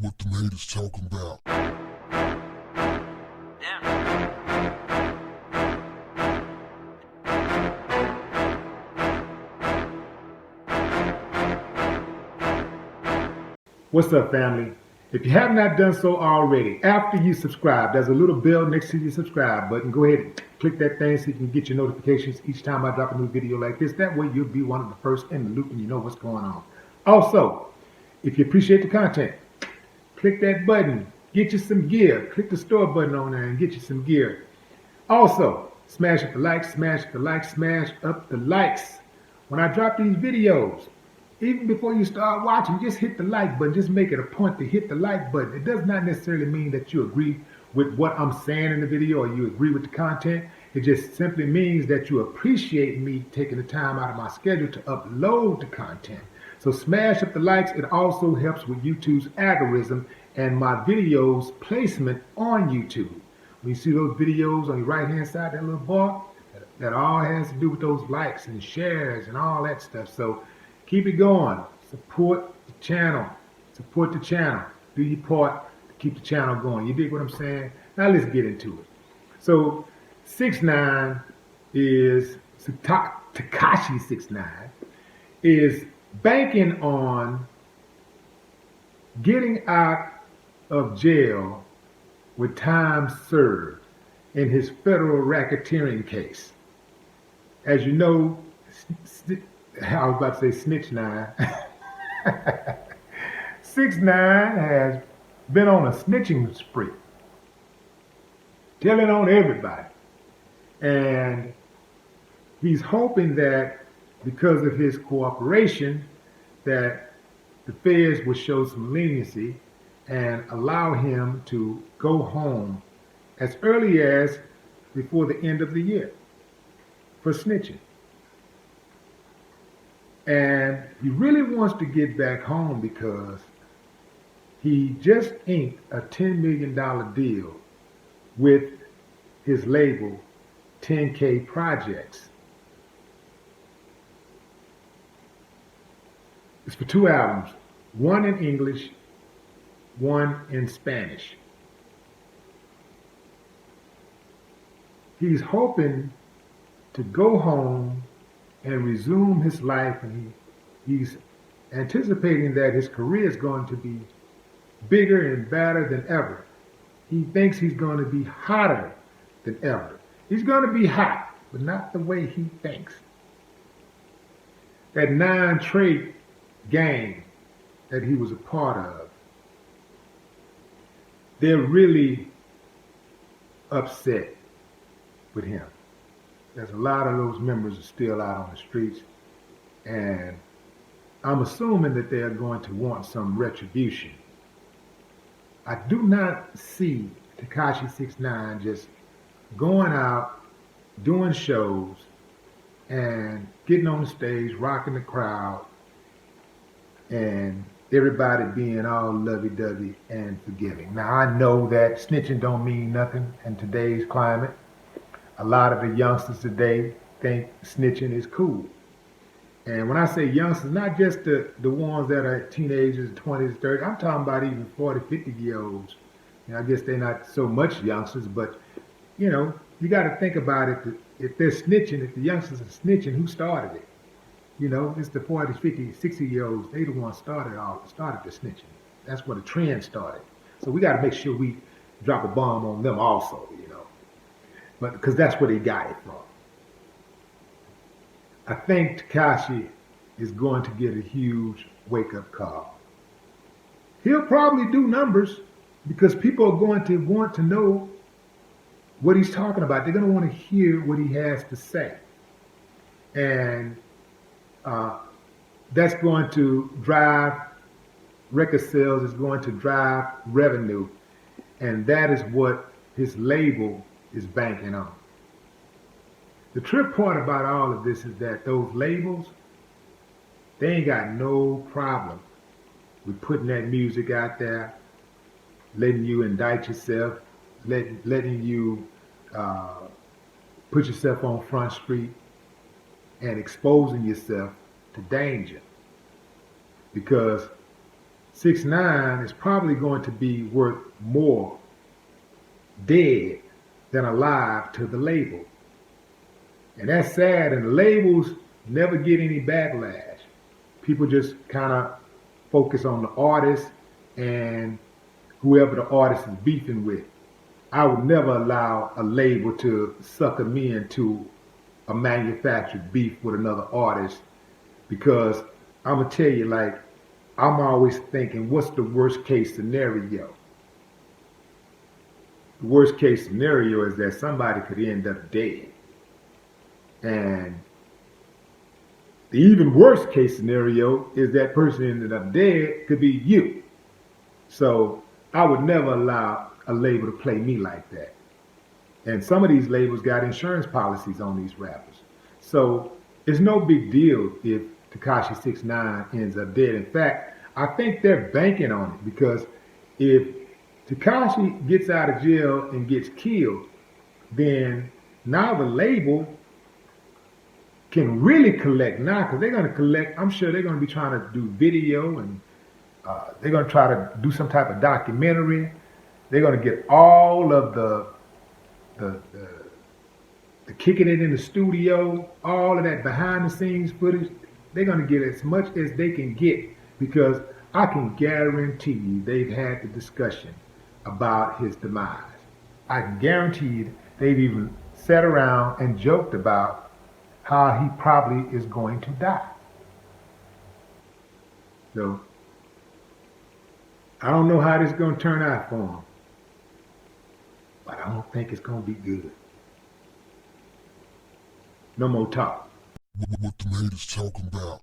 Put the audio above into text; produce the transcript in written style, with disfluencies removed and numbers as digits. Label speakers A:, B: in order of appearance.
A: what the haters talking about.
B: What's up, family? If you have not done so already, after you subscribe, there's a little bell next to your subscribe button. Go ahead and click that thing so you can get your notifications each time I drop a new video like this. That way you'll be one of the first in the loop and you know what's going on. Also, if you appreciate the content, click that button. Get you some gear. Click the store button on there and get you some gear. Also, smash up the likes, smash up the likes, smash up the likes. When I drop these videos, even before you start watching, just hit the like button. Just make it a point to hit the like button. It does not necessarily mean that you agree with what I'm saying in the video or you agree with the content. It just simply means that you appreciate me taking the time out of my schedule to upload the content. So smash up the likes. It also helps with YouTube's algorithm and my videos placement on YouTube. When you see those videos on your right hand side, that little bar, that all has to do with those likes and shares and all that stuff. So keep it going. Support the channel. Support the channel. Do your part to keep the channel going. You dig what I'm saying? Now let's get into it. So 6ix9ine is Tekashi 6ix9ine is banking on getting out of jail with time served in his federal racketeering case. As you know, I was about to say SNITCHES. 6ix9ine has been on a snitching spree, telling on everybody. And he's hoping that because of his cooperation, that the feds will show some leniency and allow him to go home as early as before the end of the year for snitching. And he really wants to get back home because he just inked a $10 million deal with his label 10K Projects. It's for 2 albums, one in English, one in Spanish. He's hoping to go home and resume his life, and he's anticipating that his career is going to be bigger and better than ever. He thinks he's going to be hotter than ever. He's going to be hot, but not the way he thinks. That Nine Trey gang that he was a part of, they're really upset with him. There's a lot of those members are still out on the streets, and I'm assuming that they are going to want some retribution. I do not see Tekashi 6ix9ine just going out, doing shows, and getting on the stage, rocking the crowd, and everybody being all lovey-dovey and forgiving. Now, I know that snitching don't mean nothing in today's climate. A lot of the youngsters today think snitching is cool. And when I say youngsters, not just the ones that are teenagers, 20s, 30s, I'm talking about even 40, 50-year-olds. I guess they're not so much youngsters, but, you know, you got to think about it. If they're snitching, if the youngsters are snitching, who started it? You know, it's the 40s, 50s, 60-year-olds. They the ones started the snitching. That's where the trend started. So we got to make sure we drop a bomb on them also, you know. But because that's where they got it from. I think Tekashi is going to get a huge wake-up call. He'll probably do numbers because people are going to want to know what he's talking about. They're going to want to hear what he has to say. And that's going to drive record sales, is going to drive revenue. And that is what his label is banking on. The trip part about all of this is that those labels, they ain't got no problem with putting that music out there, letting you indict yourself, letting you put yourself on Front Street and exposing yourself to danger. Because 6ix9ine is probably going to be worth more dead than alive to the label. And that's sad, and the labels never get any backlash. People just kind of focus on the artist and whoever the artist is beefing with. I would never allow a label to sucker me into a manufactured beef with another artist, because I'm going to tell you, like, I'm always thinking, what's the worst case scenario? The worst case scenario is that somebody could end up dead. And the even worse case scenario is that person ended up dead could be you. So I would never allow a label to play me like that. And some of these labels got insurance policies on these rappers. So it's no big deal if Tekashi 6ix9ine ends up dead. In fact, I think they're banking on it, because if Tekashi gets out of jail and gets killed, then now the label can really collect now, because they're going to collect. I'm sure they're going to be trying to do video, and they're going to try to do some type of documentary. They're going to get all of the kicking it in the studio, all of that behind the scenes footage. They're going to get as much as they can get, because I can guarantee you they've had the discussion about his demise. I can guarantee you they've even sat around and joked about how he probably is going to die. So I don't know how this is going to turn out for him, but I don't think it's going to be good. No more talk.
A: What the haters talking about?